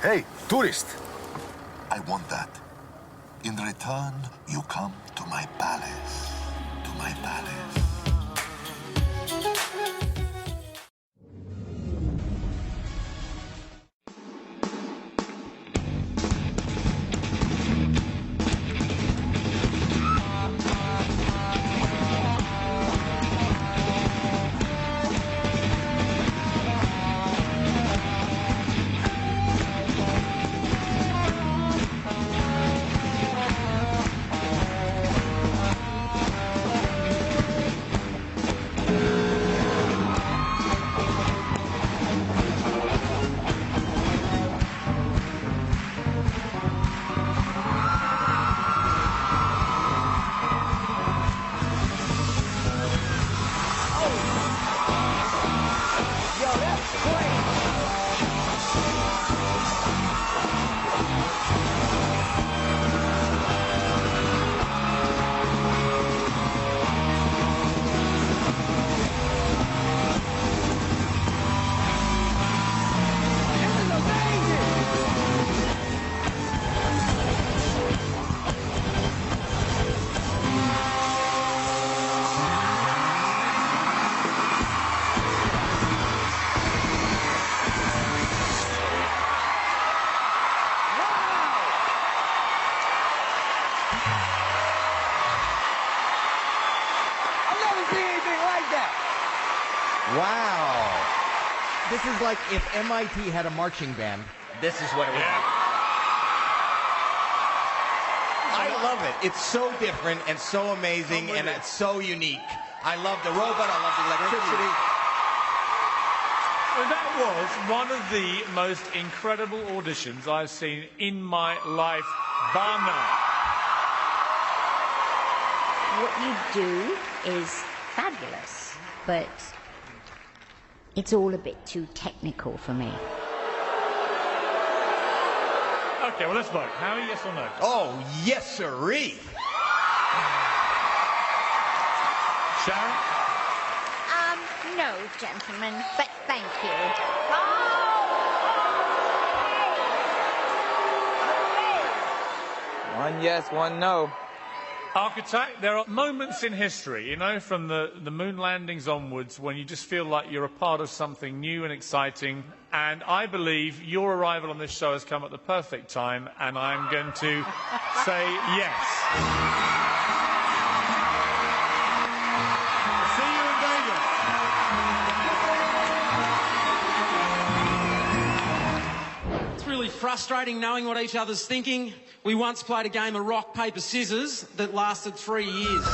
Hey, tourist. I want that. In return, you come to my palace. To my palace. Wow. This is like if MIT had a marching band, this is what it would be. I love it. It's so different and so amazing and it's so unique. I love the robot. I love the electricity. Well, that was one of the most incredible auditions I've seen in my life, bar none. What you do is fabulous, but it's all a bit too technical for me. Okay, well, let's vote. Harry, yes or no? Oh, yes, sirree. Sharon? No, gentlemen, but thank you. One yes, one no. Architect, there are moments in history, you know, from the moon landings onwards when you just feel like you're a part of something new and exciting. And I believe your arrival on this show has come at the perfect time, and I'm going to say yes. See you in Vegas. It's really frustrating knowing what each other's thinking. We once played a game of rock, paper, scissors that lasted 3 years.